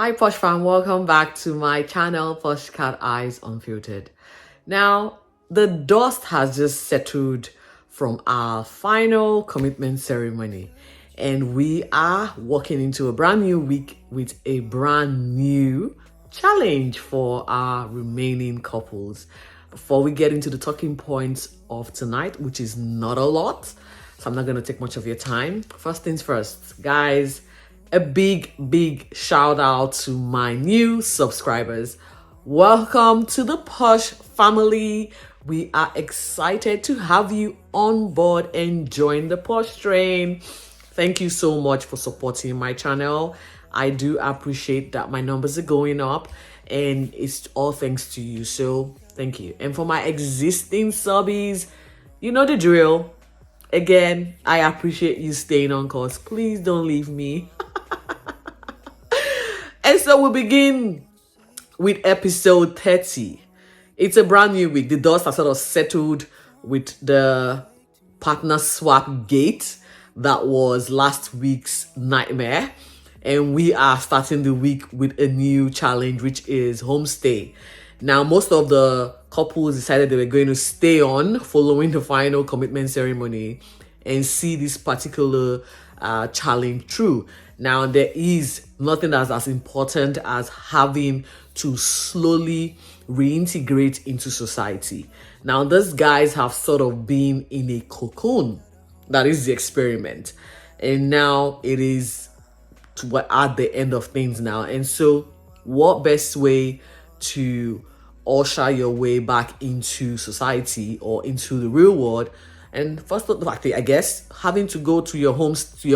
Hi Posh fam, welcome back to my channel Posh Cat Eyes Unfiltered. Now, the dust has just settled from our final commitment ceremony and we are walking into a brand new week with a brand new challenge for our remaining couples. Before we get into the talking points of tonight, which is not a lot, so I'm not going to take much of your time. First things first, guys, a big shout out to my new subscribers. Welcome to the Posh family. We are excited to have you on board and join the Posh train. Thank you so much for supporting my channel. I do appreciate that my numbers are going up and it's all thanks to you. So thank you. And for my existing subbies, you know the drill. Again, I appreciate you staying on course. Please don't leave me. And so we'll begin with episode 30. It's a brand new week. The dust has sort of settled with the partner swap gate that was last week's nightmare. And we are starting the week with a new challenge, which is Homestay. Now, most of the couples decided they were going to stay on following the final commitment ceremony and see this particular challenge through. Now, there is nothing that's as important as having to slowly reintegrate into society. Now, these guys have sort of been in a cocoon. That is the experiment. And now it is at the end of things now. And so what best way to usher your way back into society or into the real world? And first of all, I guess having to go to your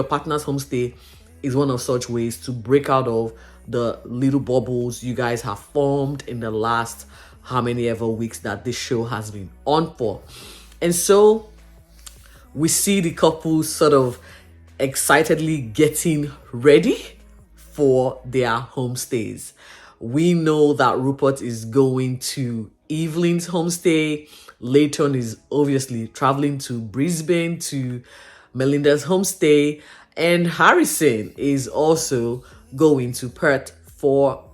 partner's homestay is one of such ways to break out of the little bubbles you guys have formed in the last how many ever weeks that this show has been on for. And so we see the couple sort of excitedly getting ready for their homestays. We know that Rupert is going to Evelyn's homestay. Layton is obviously traveling to Brisbane to Melinda's homestay. And Harrison is also going to Perth for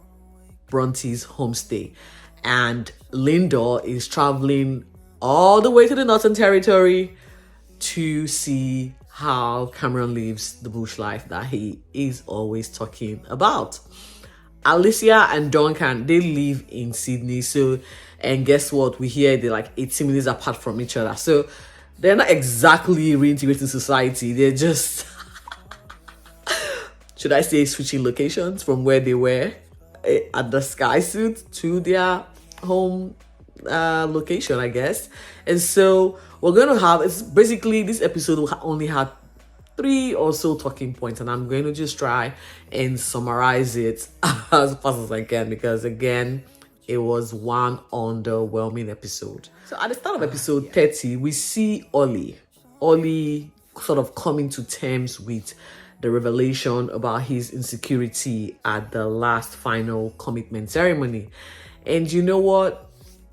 Bronte's homestay. And Lyndall is traveling all the way to the Northern Territory to see how Cameron lives the bush life that he is always talking about. Alicia and Duncan, they live in Sydney. So, and guess what? We hear they're like 80 minutes apart from each other. So they're not exactly reintegrating society. They're just, should I say, switching locations from where they were at the Sky Suit to their home location, I guess. And so we're going to have, it's basically, this episode will only have 3 or so talking points, and I'm going to just try and summarize it as fast as I can, because again, it was one underwhelming episode. So at the start of episode 30, we see Ollie sort of coming to terms with the revelation about his insecurity at the last final commitment ceremony. And you know what?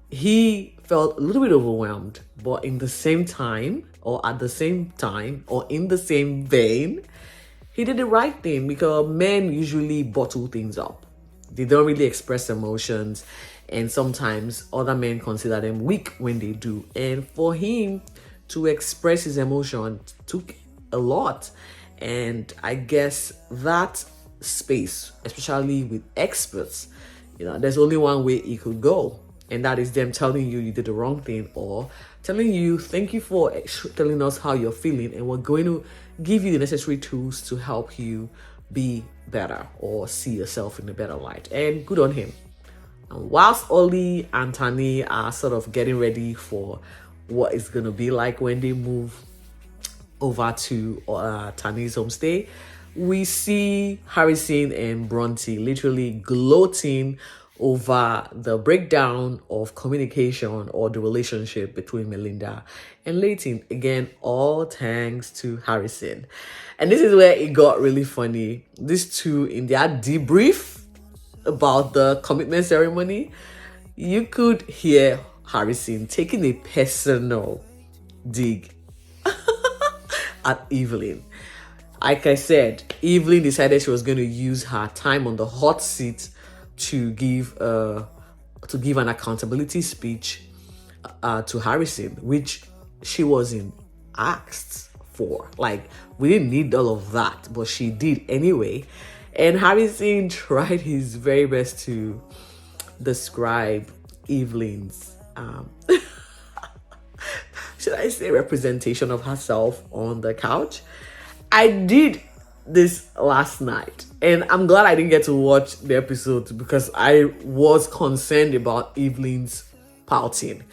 He felt a little bit overwhelmed, but in the same time, or at the same time, or in the same vein, he did the right thing, because men usually bottle things up. They don't really express emotions, and sometimes other men consider them weak when they do. And for him to express his emotions took a lot. And I guess that space, especially with experts, there's only one way it could go. And that is them telling you did the wrong thing, or telling you, thank you for telling us how you're feeling, and we're going to give you the necessary tools to help you be better or see yourself in a better light. And good on him. And whilst Ollie and Tani are sort of getting ready for what it's going to be like when they move over to Tani's homestay, we see Harrison and Bronte literally gloating over the breakdown of communication or the relationship between Melinda and Layton. Again, all thanks to Harrison. And this is where it got really funny. These two, in their debrief about the commitment ceremony, you could hear Harrison taking a personal dig at Evelyn. Like I said, Evelyn decided she was going to use her time on the hot seat to give an accountability speech to Harrison, which she wasn't asked for. Like, we didn't need all of that, but she did anyway. And Harrison tried his very best to describe Evelyn's should I say representation of herself on the couch. I did this last night, and I'm glad I didn't get to watch the episode because I was concerned about Evelyn's pouting.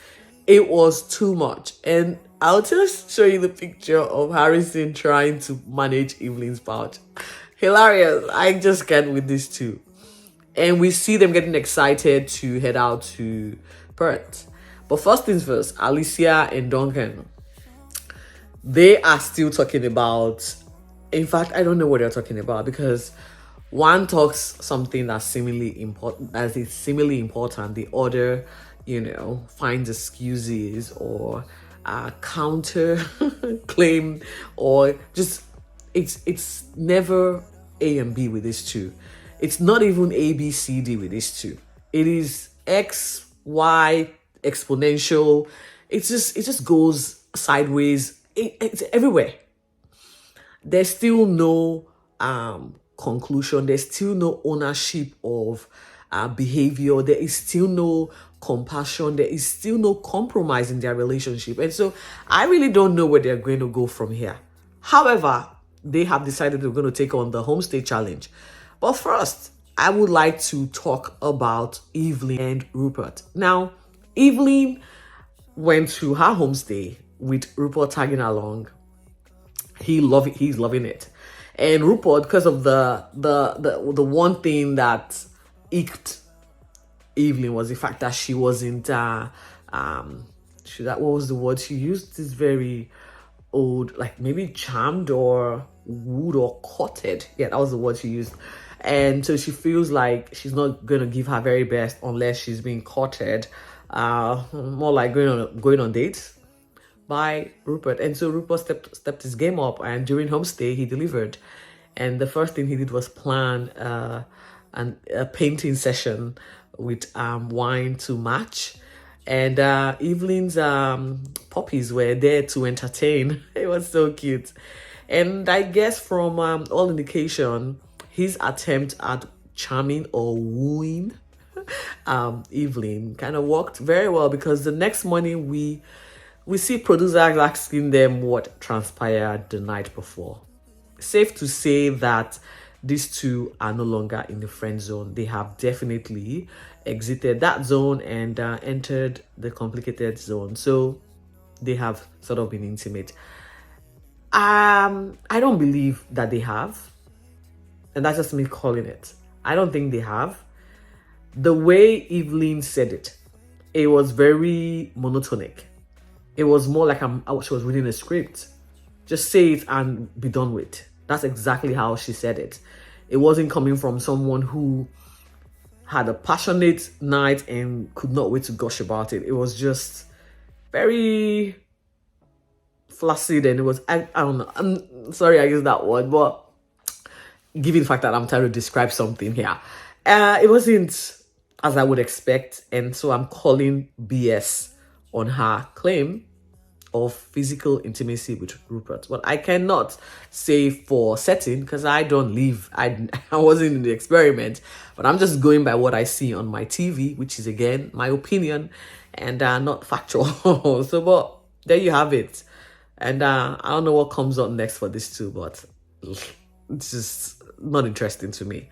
It was too much, and I'll just show you the picture of Harrison trying to manage Evelyn's pout. Hilarious. I just can't with these two. And we see them getting excited to head out to Perth. But first things first, Alicia and Duncan, they are still talking about, in fact, I don't know what they're talking about, because one talks something that's seemingly important, the other, finds excuses or counter claim, or just, it's never A and B with these two. It's not even A, B, C, D with these two. It is X, Y, exponential. It just goes sideways. It's everywhere. There's still no conclusion. There's still no ownership of behavior. There is still no compassion. There is still no compromise in their relationship. And so I really don't know where they're going to go from here. However, they have decided they're going to take on the Homestay challenge. But first, I would like to talk about Evelyn and Rupert. Now, Evelyn went to her homestay with Rupert tagging along. He's loving it. And Rupert, because of the one thing that icked Evelyn was the fact that she wasn't what was the word she used? This very old, like maybe charmed or wooed or courted. Yeah, that was the word she used. And so she feels like she's not going to give her very best unless she's being courted, more like going on dates by Rupert. And so Rupert stepped his game up, and during Homestay he delivered. And the first thing he did was plan a painting session with wine to match. And Evelyn's puppies were there to entertain. It was so cute. And I guess from all indication, his attempt at charming or wooing Evelyn kind of worked very well, because the next morning we see producers asking them what transpired the night before. Safe to say that these two are no longer in the friend zone. They have definitely exited that zone and entered the complicated zone. So they have sort of been intimate. I don't believe that they have. And that's just me calling it. I don't think they have. The way Evelyn said it, it was very monotonic. It was more like she was reading a script. Just say it and be done with. That's exactly how she said it. It wasn't coming from someone who had a passionate night and could not wait to gush about it. It was just very flaccid, and it was, I don't know. I'm sorry I used that word, but given the fact that I'm trying to describe something here, it wasn't as I would expect, and so I'm calling BS on her claim of physical intimacy with Rupert. But I cannot say for certain because I don't live. I wasn't in the experiment, but I'm just going by what I see on my TV, which is again my opinion and not factual. So, but there you have it. And I don't know what comes up next for this too, but it's just not interesting to me.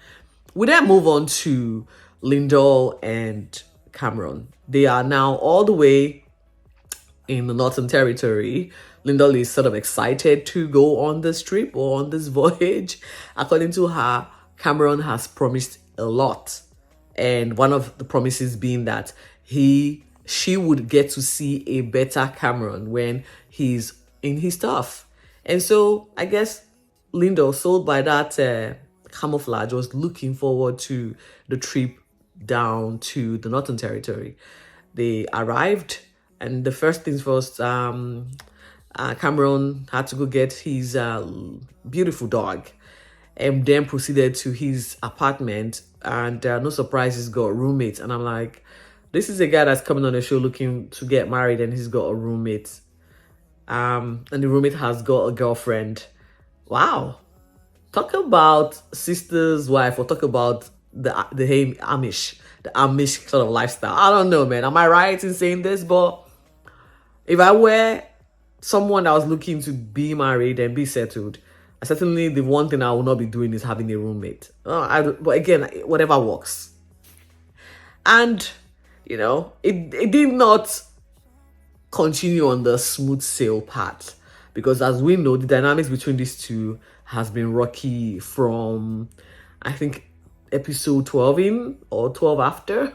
We then move on to Lyndall and Cameron. They are now all the way in the Northern Territory. Lyndall is sort of excited to go on this trip or on this voyage. According to her, Cameron has promised a lot. And one of the promises being that she would get to see a better Cameron when he's in his stuff. And so I guess Lyndall, sold by that camouflage, was looking forward to the trip down to the Northern Territory. They arrived, and the first things first, Cameron had to go get his beautiful dog and then proceeded to his apartment. And no surprise, he's got a roommate. And I'm like, this is a guy that's coming on the show looking to get married, and he's got a roommate. And the roommate has got a girlfriend. Wow. Talk about sister's wife, or talk about the Amish sort of lifestyle. I don't know, man. Am I right in saying this? But if I were someone that was looking to be married and be settled, certainly the one thing I will not be doing is having a roommate. But again, whatever works. And, it did not continue on the smooth sail path, because as we know, the dynamics between these two has been rocky from, I think, episode 12 in or 12 after.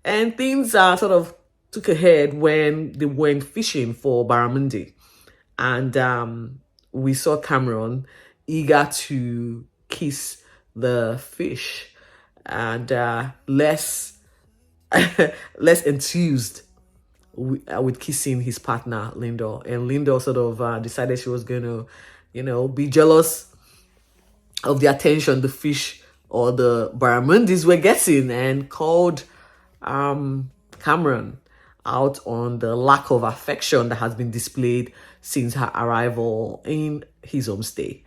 And things sort of took a head when they went fishing for barramundi. And we saw Cameron eager to kiss the fish, and less enthused with kissing his partner, Lyndall. And Lyndall sort of decided she was going to, be jealous of the attention the fish or the barramundis were getting, and called Cameron out on the lack of affection that has been displayed since her arrival in his homestay.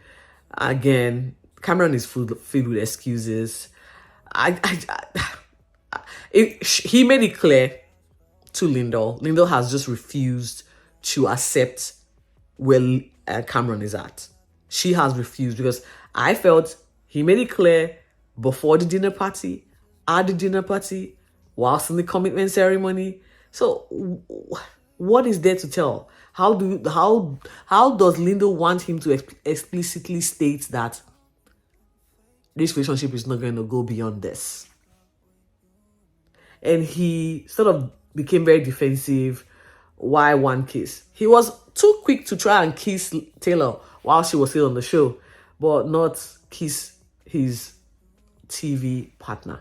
Again, Cameron is filled with excuses. He made it clear to Lyndall. Lyndall has just refused to accept where Cameron is at. She has refused, because I felt he made it clear before the dinner party, at the dinner party, whilst in the commitment ceremony. So what is there to tell? How does Lyndall want him to explicitly state that this relationship is not going to go beyond this? And he sort of became very defensive. Why one kiss? He was too quick to try and kiss Taylor while she was still on the show, but not kiss his TV partner.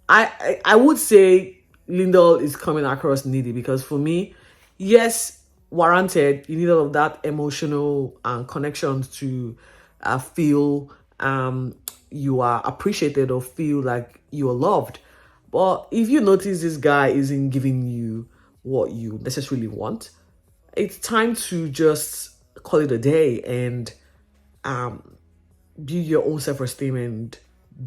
I would say Lyndall is coming across needy, because for me, yes, warranted, you need all of that emotional connections to feel you are appreciated or feel like you are loved. But if you notice this guy isn't giving you what you necessarily want, it's time to just call it a day and build your own self-esteem and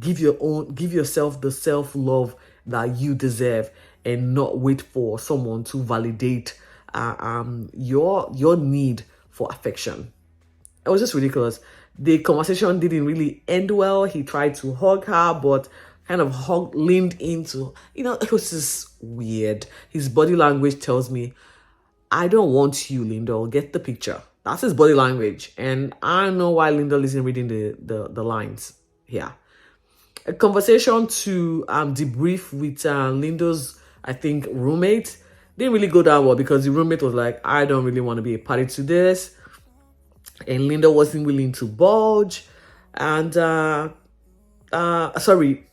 give yourself the self-love that you deserve, and not wait for someone to validate your need for affection. It was just ridiculous. The conversation didn't really end well. He tried to hug her, but kind of leaned into, it was just weird. His body language tells me, I don't want you, Lyndall. Get the picture. That's his body language. And I don't know why Lyndall isn't reading the lines here. A conversation to debrief with Lyndall's, I think, roommate didn't really go down well, because the roommate was like, I don't really want to be a party to this. And Lyndall wasn't willing to budge. And,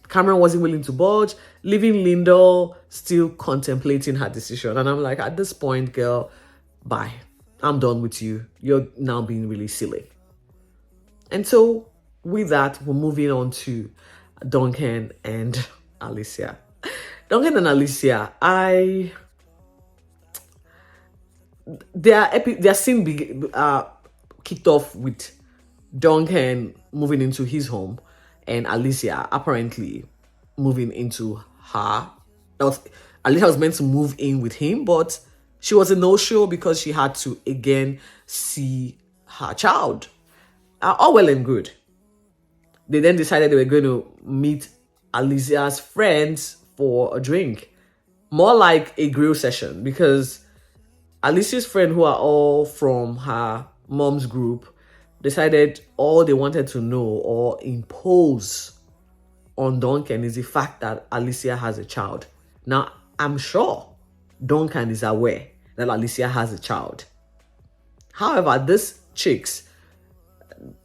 Cameron wasn't willing to budge, leaving Lyndall still contemplating her decision. And I'm like, at this point, girl, bye. I'm done with you. You're now being really silly. And so with that, we're moving on to Duncan and Alicia. Duncan and Alicia, their scene kicked off with Duncan moving into his home and Alicia apparently moving into her. Alicia was meant to move in with him, but she was a no-show because she had to again see her child. All well and good. They then decided they were going to meet Alicia's friends for a drink. More like a grill session, because Alicia's friends, who are all from her mom's group, decided all they wanted to know or impose on Duncan is the fact that Alicia has a child. Now, I'm sure Duncan is aware that Alicia has a child. However, these chicks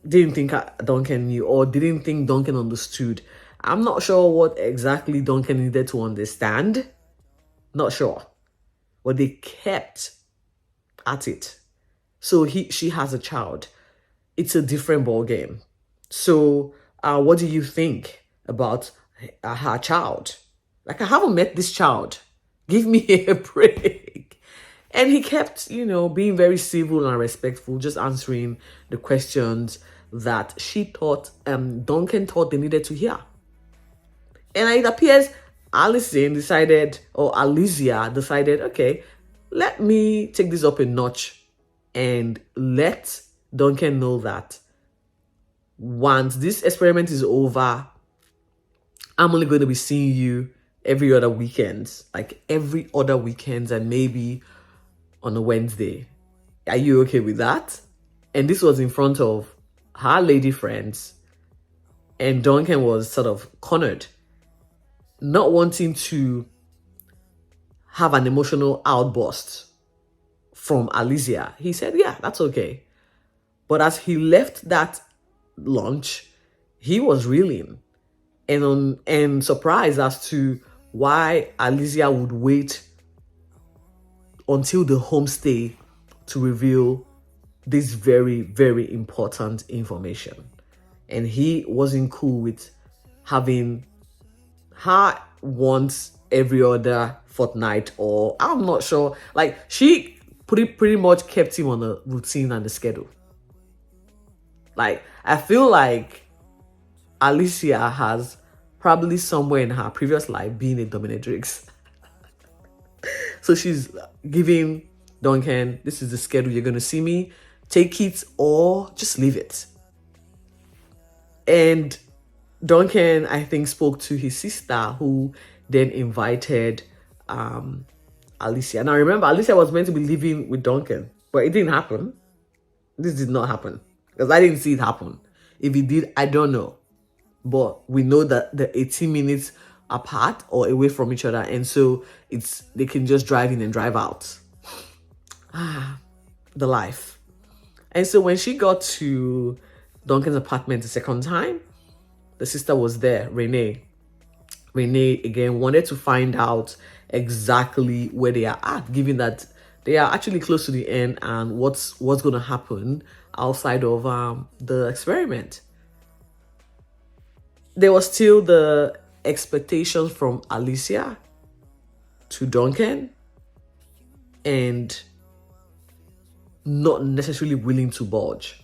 didn't think Duncan knew, or didn't think Duncan understood. I'm not sure what exactly Duncan needed to understand. Not sure. But they kept at it. So she has a child. It's a different ball game. So what do you think about her child? Like, I haven't met this child. Give me a break. And he kept, being very civil and respectful, just answering the questions that she thought, Duncan thought they needed to hear. And it appears Alicia decided, okay, let me take this up a notch and let Duncan know that once this experiment is over, I'm only going to be seeing you every other weekend, and maybe on a Wednesday. Are you okay with that? And this was in front of her lady friends, and Duncan was sort of cornered, not wanting to have an emotional outburst from Alicia. He said, yeah, that's okay. But as he left that lunch, he was reeling and surprised as to why Alicia would wait until the homestay to reveal this very, very important information. And he wasn't cool with having her once every other fortnight, or I'm not sure. Like, she pretty much kept him on a routine and a schedule. Like, I feel like Alicia has probably somewhere in her previous life been a dominatrix. So she's giving Duncan, this is the schedule you're going to see me. Take it or just leave it. And Duncan, I think, spoke to his sister, who then invited Alicia. Now, remember, Alicia was meant to be living with Duncan, but it didn't happen. This did not happen because I didn't see it happen. If it did, I don't know. But we know that the 18 minutes apart or away from each other, and so they can just drive in and drive out. The life. And so when she got to Duncan's apartment the second time, the sister was there, Renee. Renee, again, wanted to find out exactly where they are at, given that they are actually close to the end, and what's going to happen outside of the experiment. There was still the expectations from Alicia to Duncan, and not necessarily willing to budge.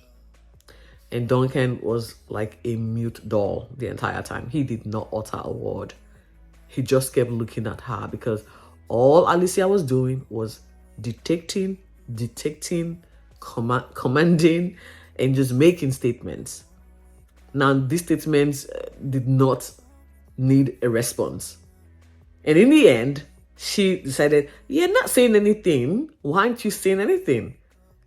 And Duncan was like a mute doll the entire time. He did not utter a word. He just kept looking at her, because all Alicia was doing was detecting, commanding, and just making statements. Now, these statements did not need a response. And in the end, she decided, you're not saying anything. Why aren't you saying anything?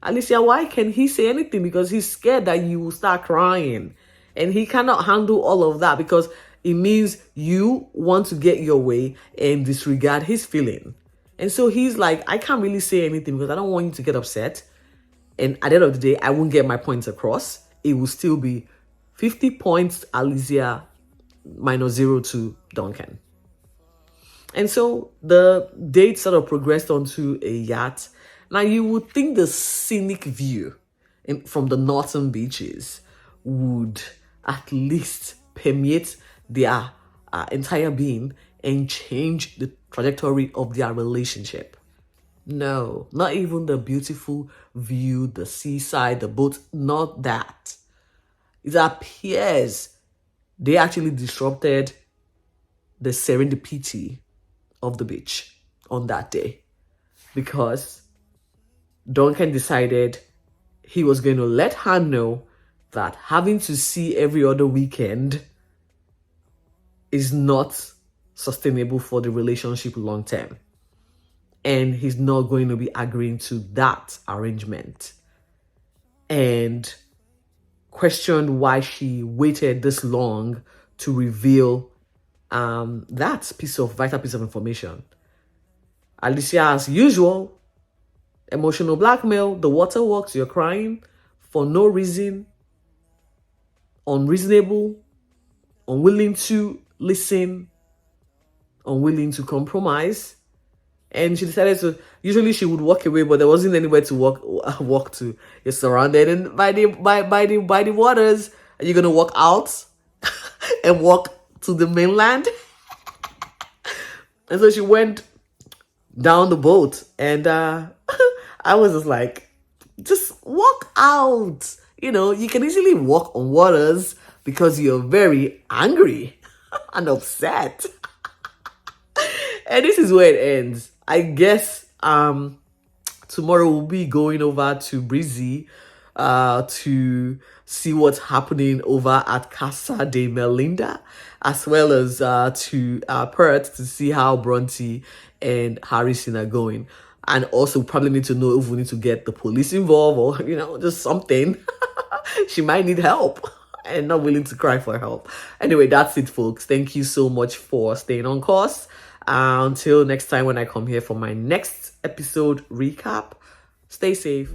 Alicia, why can't he say anything? Because he's scared that you will start crying. And he cannot handle all of that, because it means you want to get your way and disregard his feeling. And so he's like, I can't really say anything because I don't want you to get upset. And at the end of the day, I won't get my points across. It will still be 50 points Alicia minus 0 to Duncan. And so the date sort of progressed onto a yacht. Now, you would think the scenic view from the northern beaches would at least permeate their entire being and change the trajectory of their relationship. No, not even the beautiful view, the seaside, the boat, not that. It appears they actually disrupted the serendipity of the beach on that day, because Duncan decided he was going to let her know that having to see every other weekend is not sustainable for the relationship long term. And he's not going to be agreeing to that arrangement. And questioned why she waited this long to reveal that vital piece of information. Alicia, as usual, emotional blackmail, the waterworks, you're crying for no reason, unreasonable, unwilling to listen, unwilling to compromise. and she decided to. Usually she would walk away, but there wasn't anywhere to walk to. You're surrounded and by the waters. Are you gonna walk out and walk to the mainland? And so she went down the boat, and I was just like, just walk out. You know, you can easily walk on waters because you're very angry and upset. And this is where it ends. I guess tomorrow we'll be going over to Breezy to see what's happening over at Casa de Melinda, as well as to Perth to see how Bronte and Harrison are going. And also probably need to know if we need to get the police involved or, you know, just something. She might need help and not willing to cry for help. Anyway, that's it, folks. Thank you so much for staying on course. Until next time when I come here for my next episode recap, stay safe.